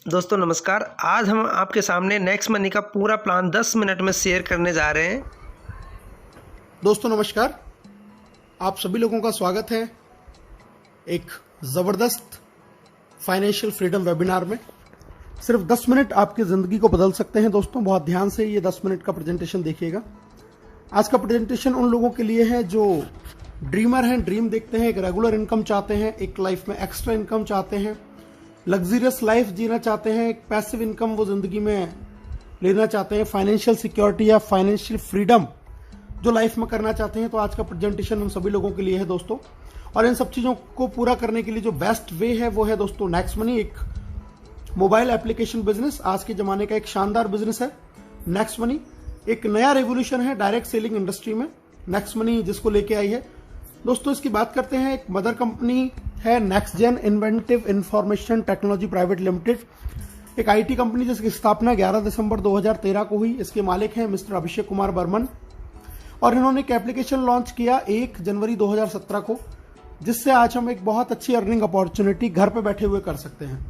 दोस्तों नमस्कार। आज हम आपके सामने नेक्स्ट मनी का पूरा प्लान 10 मिनट में शेयर करने जा रहे हैं। दोस्तों नमस्कार, आप सभी लोगों का स्वागत है एक ज़बरदस्त फाइनेंशियल फ्रीडम वेबिनार में। सिर्फ 10 मिनट आपकी ज़िंदगी को बदल सकते हैं। दोस्तों बहुत ध्यान से ये 10 मिनट का प्रेजेंटेशन देखिएगा। आज का प्रेजेंटेशन उन लोगों के लिए है जो ड्रीमर हैं, ड्रीम देखते हैं, एक रेगुलर इनकम चाहते हैं, एक लाइफ में एक्स्ट्रा इनकम चाहते हैं, लग्जरियस लाइफ जीना चाहते हैं, एक पैसिव इनकम वो जिंदगी में लेना चाहते हैं, फाइनेंशियल सिक्योरिटी या फाइनेंशियल फ्रीडम जो लाइफ में करना चाहते हैं। तो आज का प्रेजेंटेशन हम सभी लोगों के लिए है दोस्तों। और इन सब चीज़ों को पूरा करने के लिए जो बेस्ट वे है वो है दोस्तों नेक्स्ट मनी, एक मोबाइल एप्लीकेशन बिजनेस। आज के ज़माने का एक शानदार बिजनेस है नेक्स्ट मनी। एक नया रेवोल्यूशन है डायरेक्ट सेलिंग इंडस्ट्री में नेक्स्ट मनी जिसको लेके आई है। दोस्तों इसकी बात करते हैं। एक मदर कंपनी है next gen inventive information technology private limited, एक आईटी कंपनी जिसकी स्थापना 11 दिसंबर 2013 को हुई। इसके मालिक हैं मिस्टर अभिषेक कुमार बर्मन और इन्होंने एक एप्लीकेशन लॉन्च किया 1 जनवरी 2017 को, जिससे आज हम एक बहुत अच्छी अर्निंग अपॉर्चुनिटी घर पे बैठे हुए कर सकते हैं।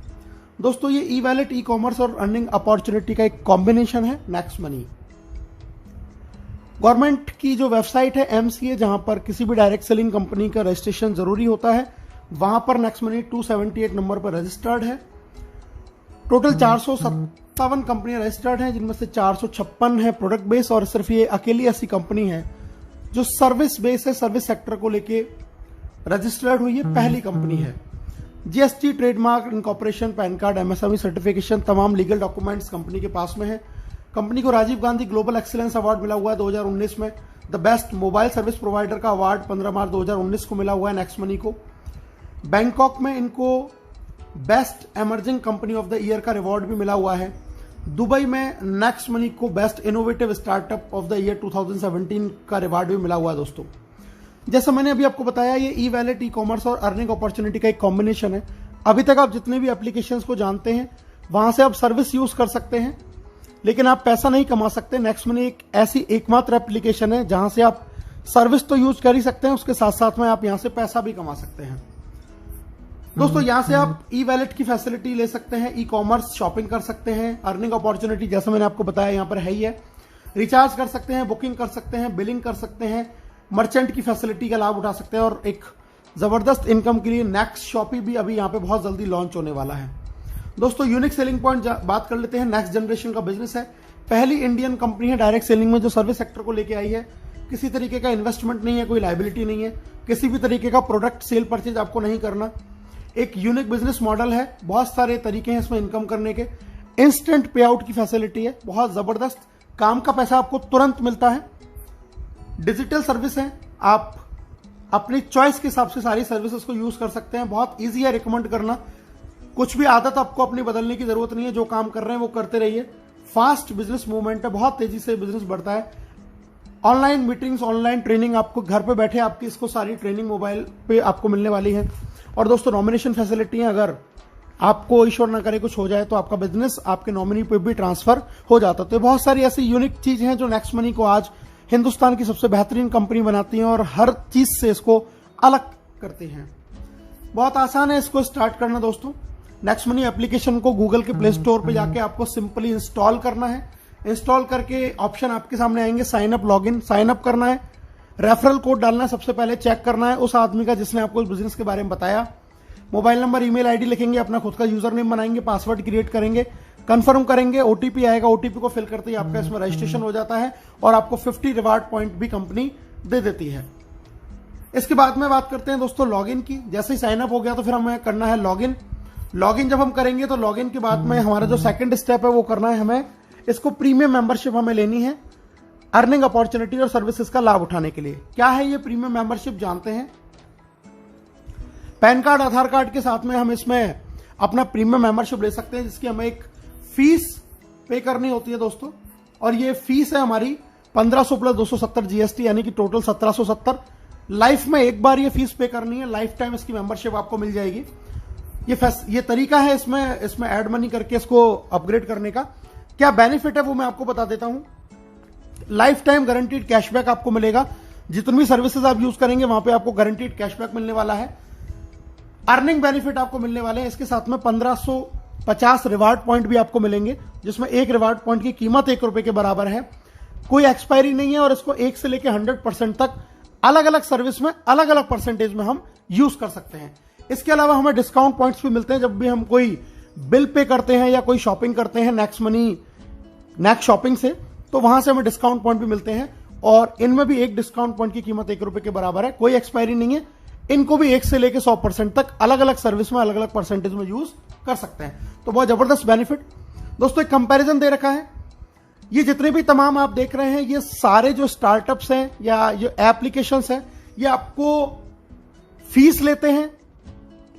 दोस्तों ये ई वैलेट, ई कॉमर्स और अर्निंग अपॉर्चुनिटी का एक कॉम्बिनेशन है नेक्स्ट मनी। गवर्नमेंट की जो वेबसाइट है MCA, जहां पर किसी भी डायरेक्ट सेलिंग कंपनी का रजिस्ट्रेशन जरूरी होता है, वहां पर नेक्स्ट मनी 278 नंबर पर रजिस्टर्ड है। टोटल 457 कंपनियां रजिस्टर्ड हैं, जिनमें से 456 है प्रोडक्ट बेस और सिर्फ ये अकेली ऐसी कंपनी है जो सर्विस बेस है, सर्विस सेक्टर को लेके रजिस्टर्ड हुई है, पहली कंपनी है। GST, trademark, incorporation, PAN card, MSME certification, तमाम लीगल डॉक्यूमेंट्स कंपनी के पास में है। कंपनी को Rajiv Gandhi global excellence award मिला हुआ है 2019 में। The best mobile service provider का अवार्ड 15 मार्च 2019 को मिला हुआ है नेक्स्ट मनी को। बैंकॉक में इनको best emerging company of the year का रिवॉर्ड भी मिला हुआ है। दुबई में नेक्स्ट मनी को best innovative startup of the year 2017 का रिवॉर्ड भी मिला हुआ है। दोस्तों जैसा मैंने अभी आपको बताया, ये ई वैलेट, ई कॉमर्स और अर्निंग अपॉर्चुनिटी का एक कॉम्बिनेशन है। अभी तक आप जितने भी एप्लीकेशंस को जानते हैं वहां से आप सर्विस यूज कर सकते हैं, लेकिन आप पैसा नहीं कमा सकते। नेक्स्ट मनी एक ऐसी एकमात्र एप्लीकेशन है जहां से आप सर्विस तो यूज कर ही सकते हैं, उसके साथ साथ में आप यहां से पैसा भी कमा सकते हैं। दोस्तों यहां से आप ई वैलेट की फैसिलिटी ले सकते हैं, ई कॉमर्स शॉपिंग कर सकते हैं, अर्निंग अपॉर्चुनिटी जैसा मैंने आपको बताया यहां पर है ही है, रिचार्ज कर सकते हैं, बुकिंग कर सकते हैं, बिलिंग कर सकते हैं, मर्चेंट की फैसिलिटी का लाभ उठा सकते हैं। और एक जबरदस्त इनकम के लिए नेक्स्ट शॉपी भी अभी यहां पे बहुत जल्दी लॉन्च होने वाला है। दोस्तों यूनिक सेलिंग पॉइंट बात कर लेते हैं। नेक्स्ट जनरेशन का बिजनेस है, पहली इंडियन कंपनी है डायरेक्ट सेलिंग में जो सर्विस सेक्टर को लेके आई है। किसी तरीके का इन्वेस्टमेंट नहीं है, कोई लायबिलिटी नहीं है, किसी भी तरीके का प्रोडक्ट सेल परचेज आपको नहीं करना। एक यूनिक बिजनेस मॉडल है, बहुत सारे तरीके हैं इसमें इनकम करने के। इंस्टेंट पे आउट की फैसिलिटी है, बहुत जबरदस्त, काम का पैसा आपको तुरंत मिलता है। डिजिटल सर्विस है, आप अपनी चॉइस के हिसाब से सारी सर्विसेज को यूज कर सकते हैं। बहुत ईजी है रिकमेंड करना, कुछ भी आदत आपको अपनी बदलने की जरूरत नहीं है, जो काम कर रहे हैं वो करते रहिए। फास्ट बिजनेस मूवमेंट है, बहुत तेजी से बिजनेस बढ़ता है। ऑनलाइन मीटिंग्स, ऑनलाइन ट्रेनिंग, आपको घर पे बैठे आपकी इसको सारी ट्रेनिंग मोबाइल पे आपको मिलने वाली है। और दोस्तों नॉमिनेशन फैसिलिटी है, अगर आपको ईश्वर ना करे कुछ हो जाए तो आपका बिजनेस आपके नॉमिनी पे भी ट्रांसफर हो जाता है। तो बहुत सारी ऐसी यूनिक चीजें हैं जो नेक्स्ट मनी को आज हिंदुस्तान की सबसे बेहतरीन कंपनी बनाती हैं और हर चीज से इसको अलग करती हैं। बहुत आसान है इसको स्टार्ट करना। दोस्तों नेक्स्ट मनी एप्लीकेशन को गूगल के प्ले स्टोर पे जाके आपको सिंपली इंस्टॉल करना है। इंस्टॉल करके ऑप्शन आपके सामने आएंगे, sign up, login, sign up करना है, रेफरल कोड डालना है, सबसे पहले चेक करना है उस आदमी का जिसने आपको इस बिजनेस के बारे में बताया। मोबाइल नंबर, ईमेल आईडी लिखेंगे, अपना खुद का यूजर नेम बनाएंगे, पासवर्ड क्रिएट करेंगे, कंफर्म करेंगे, ओटीपी आएगा, ओटीपी को फिल करते ही आपका इसमें रजिस्ट्रेशन हो जाता है और आपको 50 रिवार्ड पॉइंट भी कंपनी दे देती है। इसके बाद में बात करते हैं दोस्तों लॉगिन की। जैसे ही साइन अप हो गया तो फिर हमें करना है लॉगिन। लॉगिन जब हम करेंगे तो लॉगिन के बाद में हमारा जो सेकंड स्टेप है वो करना है हमें, इसको प्रीमियम मेंबरशिप हमें लेनी है अर्निंग अपॉर्चुनिटी और सर्विसेज का लाभ उठाने के लिए। क्या है ये प्रीमियम मेंबरशिप, जानते हैं। पैन कार्ड, आधार कार्ड के साथ में हम इसमें अपना प्रीमियम मेंबरशिप ले सकते हैं, जिसकी हमें एक फीस पे करनी होती है दोस्तों। और ये फीस है हमारी 1500 प्लस 270 GST, यानी कि टोटल 1770। लाइफ में एक बार ये फीस पे करनी है, लाइफ टाइम इसकी मेंबरशिप आपको मिल जाएगी। ये तरीका है इसमें ऐड मनी करके इसको अपग्रेड करने का। क्या बेनिफिट है वो मैं आपको बता देता हूं। लाइफ टाइम गारंटीड कैशबैक आपको मिलेगा, जितनी भी सर्विसेज आप यूज करेंगे वहां पे आपको गारंटीड कैशबैक मिलने वाला है। अर्निंग बेनिफिट आपको मिलने वाले हैं। इसके साथ में 1500 50 रिवार्ड पॉइंट भी आपको मिलेंगे, जिसमें एक रिवार्ड पॉइंट की कीमत ₹1 के बराबर है। कोई एक्सपायरी नहीं है और इसको 1 से लेकर 100% तक अलग अलग सर्विस में अलग अलग परसेंटेज में हम यूज कर सकते हैं। इसके अलावा हमें डिस्काउंट पॉइंट्स भी मिलते हैं जब भी हम कोई बिल पे करते हैं या कोई शॉपिंग करते हैं नेक्स्ट शॉपिंग से, तो वहां से हमें डिस्काउंट पॉइंट भी मिलते हैं और इनमें भी एक डिस्काउंट पॉइंट की कीमत ₹1 के बराबर है। कोई एक्सपायरी नहीं है, इनको भी 1 से लेकर 100% तक अलग अलग सर्विस में अलग अलग परसेंटेज में यूज कर सकते हैं। तो बहुत जबरदस्त बेनिफिट। दोस्तों एक कंपैरिजन दे रखा है, ये जितने भी तमाम आप देख रहे हैं ये सारे जो स्टार्टअप्स हैं या जो एप्लीकेशंस हैं ये आपको फीस लेते हैं,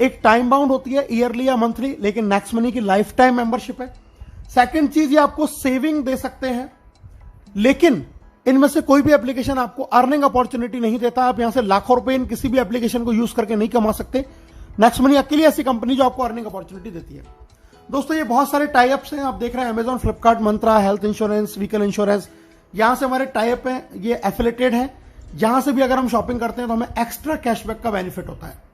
एक टाइम बाउंड होती है ईयरली या मंथली, लेकिन नेक्स्ट मनी की लाइफ टाइम मेंबरशिप है। सेकंड चीज ये आपको सेविंग दे सकते हैं, लेकिन इनमें से कोई भी एप्लीकेशन आपको अर्निंग अपॉर्चुनिटी नहीं देता। आप यहां से लाखों रुपए इन किसी भी एप्लीकेशन को यूज करके नहीं कमा सकते। नेक्स्ट मनी अकेली ऐसी कंपनी जो आपको अर्निंग अपॉर्चुनिटी देती है। दोस्तों ये बहुत सारे टाई अप्स हैं, आप देख रहे हैं अमेजॉन, फ्लिपकार्ट, मंत्रा, हेल्थ इंश्योरेंस, व्हीकल इंश्योरेंस, यहां से हमारे टाई अप हैं, ये एफिलेटेड हैं। यहां से भी अगर हम शॉपिंग करते हैं तो हमें एक्स्ट्रा कैशबैक का बेनिफिट होता है।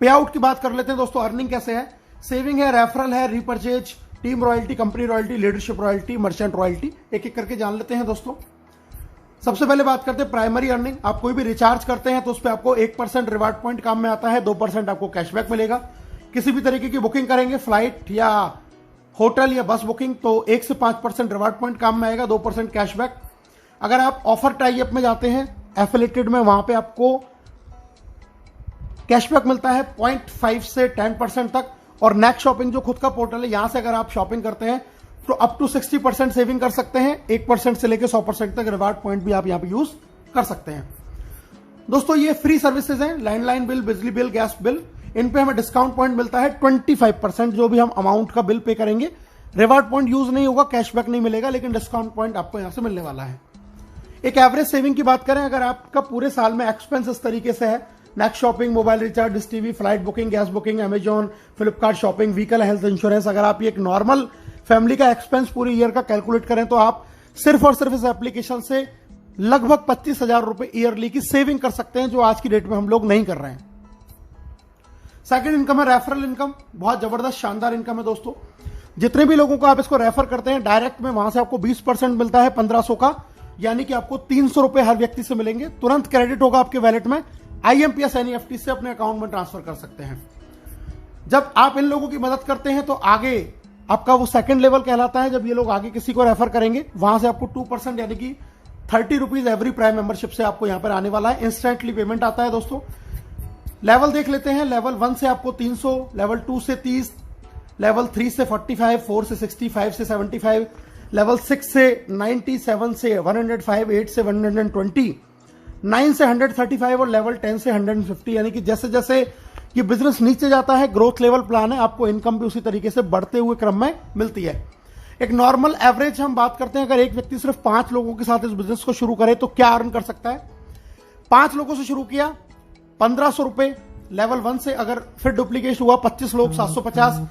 पे आउट की बात कर लेते हैं दोस्तों, अर्निंग कैसे है। सेविंग है, रेफरल है, repurchase, team royalty, company royalty, leadership royalty, merchant royalty, एक एक करके जान लेते हैं दोस्तों। सबसे पहले बात करते हैं प्राइमरी अर्निंग। आप कोई भी रिचार्ज करते हैं तो उस पर आपको 1% रिवार्ड पॉइंट काम में आता है, 2% आपको कैशबैक मिलेगा। किसी भी तरीके की बुकिंग करेंगे, फ्लाइट या होटल या बस बुकिंग, तो 1 से 5% रिवार्ड पॉइंट काम में आएगा, 2% कैशबैक। अगर आप ऑफर टाई अप में जाते हैं एफिलेटेड में, वहां पे आपको कैशबैक मिलता है 0.5 से 10% तक। और नेक्स्ट शॉपिंग जो खुद का पोर्टल है, यहां से अगर आप शॉपिंग करते हैं तो अप टू 60% सेविंग कर सकते हैं। 1% से लेकर 100% तक रिवार्ड पॉइंट भी आप यहां पे यूज कर सकते हैं। दोस्तों ये फ्री सर्विसेज हैं, लैंडलाइन बिल, बिजली बिल, गैस बिल, इन पे हमें डिस्काउंट पॉइंट मिलता है 25%। जो भी हम अमाउंट का बिल पे करेंगे, रिवार्ड पॉइंट यूज नहीं होगा, कैशबैक नहीं मिलेगा, लेकिन डिस्काउंट पॉइंट आपको यहां से मिलने वाला है। एक एवरेज सेविंग की बात करें, अगर आपका पूरे साल में एक्सपेंस इस तरीके से है, next shopping, mobile recharge, dish TV, flight booking, gas booking, Amazon, Flipkart shopping, vehicle, health insurance, अगर आप ये एक नॉर्मल फैमिली का एक्सपेंस पूरे ईयर का कैलकुलेट करें तो आप सिर्फ और सिर्फ इस एप्लीकेशन से लगभग 25,000 रुपए ईयरली की सेविंग कर सकते हैं, जो आज की डेट में हम लोग नहीं कर रहे हैं। सेकंड इनकम है रेफरल इनकम, बहुत जबरदस्त शानदार इनकम है दोस्तों। जितने भी लोगों को आप इसको रेफर करते हैं डायरेक्ट में, वहां से आपको 20% मिलता है 1500 का, यानी कि आपको 300 रुपए हर व्यक्ति से मिलेंगे, तुरंत क्रेडिट होगा आपके वैलेट में। IMPS NEFT से अपने अकाउंट में ट्रांसफर कर सकते हैं। जब आप इन लोगों की मदद करते हैं तो आगे आपका वो सेकंड लेवल कहलाता है। जब ये लोग आगे किसी को रेफर करेंगे, वहां से आपको 2% यानी कि 30 रुपीज एवरी प्राइम मेंबरशिप से आपको यहां पर आने वाला है। इंस्टेंटली पेमेंट आता है दोस्तों। लेवल देख लेते हैं, लेवल 1 से आपको 300, लेवल 2 से 30, लेवल 3 से 45, 4 से 60, 5 से 75, लेवल 6 से 90, 7 से 105, 8 से 120, 9 से 135 और लेवल 10 से 150। यानी कि जैसे जैसे ये बिजनेस नीचे जाता है, ग्रोथ लेवल प्लान है, आपको इनकम भी उसी तरीके से बढ़ते हुए क्रम में मिलती है। एक नॉर्मल एवरेज हम बात करते हैं, अगर एक व्यक्ति सिर्फ 5 लोगों के साथ इस बिजनेस को शुरू करे तो क्या अर्न कर सकता है। 5 लोगों से शुरू किया, 1500 रुपए लेवल 1 से, अगर फिर डुप्लीकेट हुआ 25 लोग 750,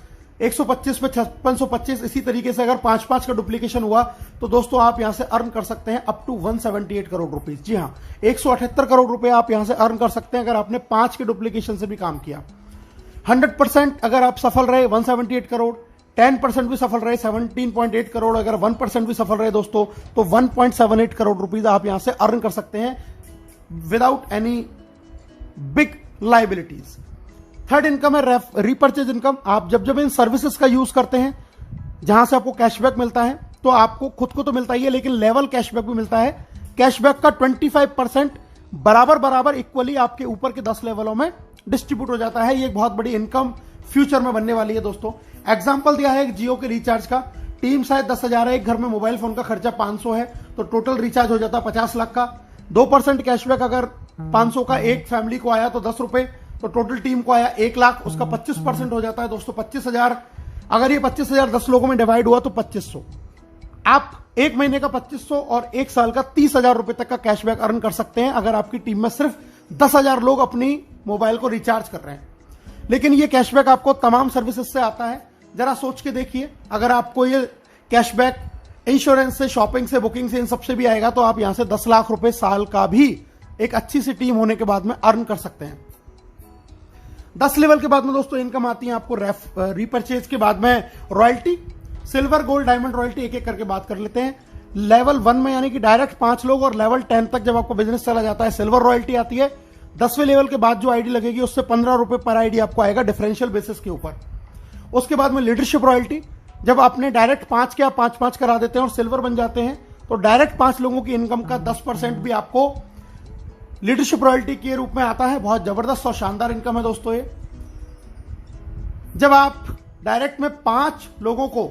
125 पे 5625, इसी तरीके से अगर 5-5 का डुप्लीकेशन हुआ तो दोस्तों आप यहां से अर्न कर सकते हैं अप टू 178 करोड़ रुपीज। जी हां, 178 करोड़ रुपए आप यहां से अर्न कर सकते हैं अगर आपने 5 के डुप्लीकेशन से भी काम किया। 100% अगर आप सफल रहे 178 करोड़, 10% भी सफल रहे 17.8 करोड़, अगर 1% भी सफल रहे दोस्तों तो 1.78 करोड़ रुपीज आप यहां से अर्न कर सकते हैं without any big liabilities. Third income है रीपर्चेज इनकम। आप जब जब इन सर्विसेज का यूज करते हैं जहां से आपको कैशबैक मिलता है, तो आपको खुद को तो मिलता ही है लेकिन लेवल कैशबैक भी मिलता है। कैशबैक का 25% बराबर बराबर इक्वली आपके ऊपर के 10 लेवलों में डिस्ट्रीब्यूट हो जाता है। ये एक बहुत बड़ी इनकम फ्यूचर में बनने वाली है दोस्तों। एग्जाम्पल दिया है एक जियो के रिचार्ज का, टीम शायद 10,000 है, एक घर में मोबाइल फोन का खर्चा 500 है, तो टोटल रिचार्ज हो जाता है 50 लाख का। 2% कैशबैक अगर 500 का एक फैमिली को आया तो 10 रुपए, तो टोटल टीम को आया 1 लाख, उसका 25% हो जाता है दोस्तों 25,000। अगर ये 25,000 10 लोगों में डिवाइड हुआ तो 2500। आप एक महीने का 2500 और एक साल का 30,000 रुपए तक का कैशबैक अर्न कर सकते हैं अगर आपकी टीम में सिर्फ 10,000 लोग अपनी मोबाइल को रिचार्ज कर रहे हैं। लेकिन ये कैशबैक आपको तमाम सर्विसेज से आता है। जरा सोच के देखिए, अगर आपको ये कैशबैक इंश्योरेंस से, शॉपिंग से, बुकिंग से, इन सबसे भी आएगा तो आप यहां से 10 लाख रुपए साल का भी एक अच्छी सी टीम होने के बाद में अर्न कर सकते हैं। 10 लेवल के बाद में दोस्तों इनकम आती है आपको रीपरचेज के बाद में royalty, silver, gold, diamond royalty, एक एक करके बात कर लेते हैं। लेवल 1 में यानी कि डायरेक्ट 5 लोग और लेवल 10 तक जब आपको बिजनेस चला जाता है सिल्वर रॉयल्टी आती है। 10वें लेवल के बाद जो आईडी लगेगी उससे 15 रुपए पर आईडी आपको आएगा डिफरेंशियल बेसिस के ऊपर। उसके बाद में लीडरशिप रॉयल्टी, जब आपने डायरेक्ट 5 के आप 5-5 करा देते हैं और सिल्वर बन जाते हैं तो डायरेक्ट 5 लोगों की इनकम का 10% भी आपको लीडरशिप रॉयल्टी के रूप में आता है। बहुत जबरदस्त और शानदार इनकम है दोस्तों ये। जब आप डायरेक्ट में 5 लोगों को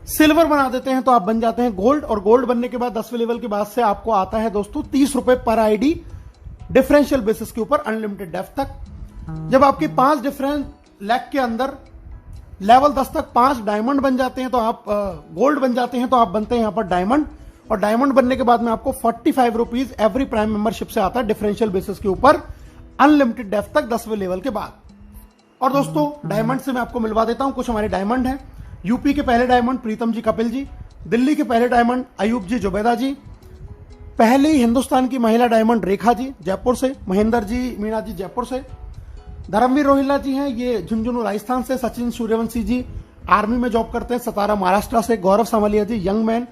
सिल्वर बना देते हैं तो आप बन जाते हैं गोल्ड, और गोल्ड बनने के बाद 10वें लेवल के बाद से आपको आता है दोस्तों 30 रुपए पर आईडी डिफरेंशियल बेसिस के ऊपर अनलिमिटेड डेप्थ तक। जब आपके 5 डिफरेंट लेग के अंदर लेवल 10 तक 5 डायमंड बन जाते हैं तो आप गोल्ड बन जाते हैं तो आप बनते हैं यहां पर डायमंड, और डायमंड बनने के बाद में आपको 45 रुपीज एवरी प्राइम मेंबरशिप से आता है डिफरेंशियल बेसिस के ऊपर अनलिमिटेड डेप्थ तक 10वें लेवल के बाद। और दोस्तों डायमंड से मैं आपको मिलवा देता हूं कुछ हमारे डायमंड हैं। यूपी के पहले डायमंड प्रीतम जी कपिल जी, दिल्ली के पहले डायमंड अयूब जी जुबैदा जी, पहली हिंदुस्तान की महिला डायमंड रेखा जी जयपुर से, महेंद्र जी मीणा जी जयपुर से, धर्मवीर रोहिल्ला जी हैं ये झुंझुनू राजस्थान से, सचिन सूर्यवंशी जी आर्मी में जॉब करते हैं सतारा महाराष्ट्र से, गौरव सामलिया जी यंग मैन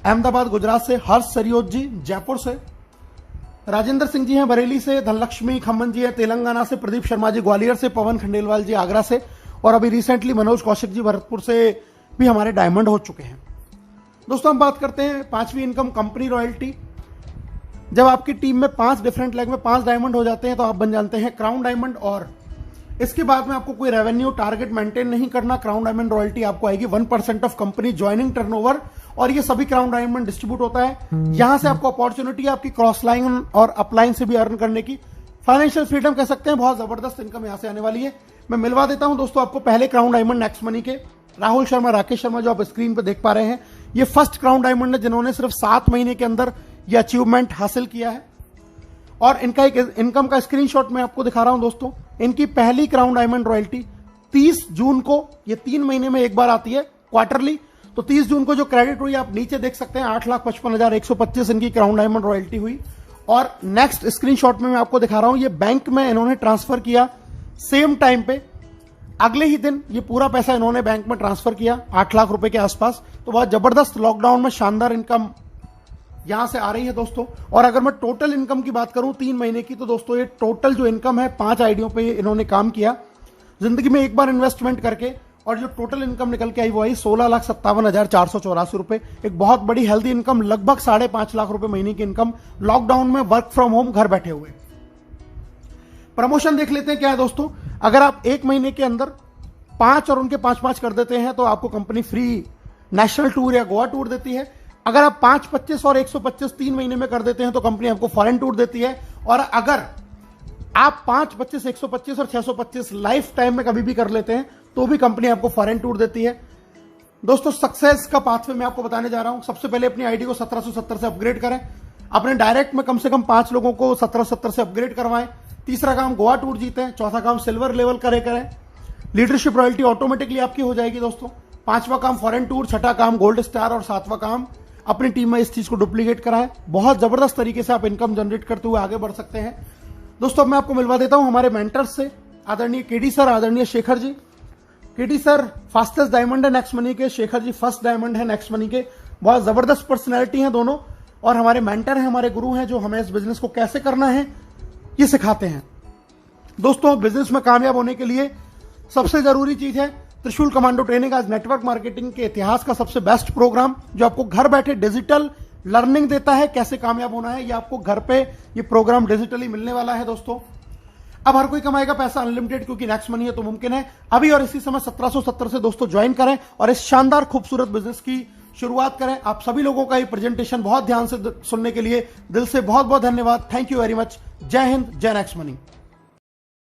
अहमदाबाद गुजरात से, हर्ष सरियोत जी जयपुर से, राजेंद्र सिंह जी हैं बरेली से, धनलक्ष्मी खम्मन जी है तेलंगाना से, प्रदीप शर्मा जी ग्वालियर से, पवन खंडेलवाल जी आगरा से, और अभी रिसेंटली मनोज कौशिक जी भरतपुर से भी हमारे डायमंड हो चुके हैं। दोस्तों हम बात करते हैं 5वीं इनकम कंपनी रॉयल्टी। जब आपकी टीम में 5 डिफरेंट लेग में 5 डायमंड हो जाते हैं तो आप बन जाते हैं क्राउन डायमंड, और इसके बाद में आपको कोई रेवेन्यू टारगेट मेंटेन नहीं करना। क्राउन डायमंड रॉयल्टी आपको आएगी 1% ऑफ कंपनी ज्वाइनिंग टर्नओवर, और ये सभी क्राउन डायमंड डिस्ट्रीब्यूट होता है। यहां से आपको अपॉर्चुनिटी आपकी क्रॉस लाइन और अपलाइन से भी अर्न करने की, फाइनेंशियल फ्रीडम कह सकते हैं। बहुत जबरदस्त इनकम यहां से आने वाली है। मैं मिलवा देता हूं दोस्तों आपको पहले क्राउन डायमंड नेक्स्ट मनी के राहुल शर्मा, राकेश शर्मा जो आप स्क्रीन पर देख पा रहे हैं, ये फर्स्ट क्राउन डायमंड है जिन्होंने सिर्फ 7 महीने के अंदर ये अचीवमेंट हासिल किया है। और इनका एक इनकम का स्क्रीनशॉट मैं आपको दिखा रहा हूं दोस्तों। इनकी पहली क्राउन डायमंड रॉयल्टी 30 जून को, ये 3 महीने में एक बार आती है क्वार्टरली, तो 30 जून को जो क्रेडिट हुई आप नीचे देख सकते हैं 8,55,125 इनकी क्राउन डायमंड रॉयल्टी हुई। और नेक्स्ट स्क्रीनशॉट में मैं आपको दिखा रहा हूं, ये बैंक में इन्होंने ट्रांसफर किया सेम टाइम पे, अगले ही दिन ये पूरा पैसा इन्होंने बैंक में ट्रांसफर किया 8 लाख रुपए के आसपास। तो बहुत जबरदस्त लॉकडाउन में शानदार इनकम यहां से आ रही है दोस्तों। और अगर मैं टोटल इनकम की बात करूं 3 महीने की, तो दोस्तों ये टोटल जो इनकम है 5 आईडियों पे इन्होंने काम किया जिंदगी में एक बार इन्वेस्टमेंट करके, और जो टोटल इनकम निकल के आई वो आई 16,57,484 रुपए। एक बहुत बड़ी हेल्दी इनकम, लगभग 5.5 लाख रुपए महीने की इनकम लॉकडाउन में वर्क फ्रॉम होम घर बैठे हुए। प्रमोशन देख लेते हैं क्या है दोस्तों। अगर आप 1 महीने के अंदर 5 और उनके 5-5 कर देते हैं तो आपको कंपनी फ्री नेशनल टूर या गोवा टूर देती है। अगर आप 5, 25 और 125 3 महीने में कर देते हैं तो कंपनी आपको फॉरेन टूर देती है। और अगर आप 5, 25, 125 और 625 लाइफ टाइम में कभी भी कर लेते हैं तो भी कंपनी आपको फॉरेन टूर देती है। दोस्तों सक्सेस का पाथवे मैं आपको बताने जा रहा हूं। सबसे पहले अपनी आईडी को 1770 से अपग्रेड करें, अपने डायरेक्ट में कम से कम 5 लोगों को 1770 से अपग्रेड करवाएं। तीसरा काम गोवा टूर जीतें। चौथा काम सिल्वर लेवल करें। लीडरशिप रॉयल्टी ऑटोमेटिकली आपकी हो जाएगी दोस्तों। 5वां काम फॉरेन टूर, 6ठा काम गोल्ड स्टार, और 7वां काम अपनी टीम में इस चीज को डुप्लीकेट कराएं। बहुत जबरदस्त तरीके से आप इनकम जनरेट करते हुए आगे बढ़ सकते हैं दोस्तों। मैं आपको मिलवा देता हूं हमारे मेंटर्स से, आदरणीय केडी सर, आदरणीय Shekhar ji. KD sir fastest diamond है नेक्स्ट मनी के, शेखर जी फर्स्ट डायमंड है नेक्स्ट मनी के। बहुत जबरदस्त पर्सनैलिटी हैं दोनों, और हमारे मेंटर हैं, हमारे गुरु हैं, जो हमें इस बिजनेस को कैसे करना है ये सिखाते हैं। दोस्तों बिजनेस में कामयाब होने के लिए सबसे जरूरी चीज है त्रिशूल कमांडो ट्रेनिंग। आज नेटवर्क मार्केटिंग के इतिहास का सबसे बेस्ट प्रोग्राम जो आपको घर बैठे डिजिटल लर्निंग देता है कैसे कामयाब होना है। ये आपको घर पे ये प्रोग्राम डिजिटली मिलने वाला है दोस्तों। अब हर कोई कमाएगा पैसा अनलिमिटेड, क्योंकि नेक्स्ट मनी है तो मुमकिन है। अभी और इसी समय 1770 से दोस्तों ज्वाइन करें और इस शानदार खूबसूरत बिजनेस की शुरुआत करें। आप सभी लोगों का ये प्रेजेंटेशन बहुत ध्यान से सुनने के लिए दिल से बहुत बहुत धन्यवाद। Thank you very much. जय हिंद, जय नेक्स्ट मनी।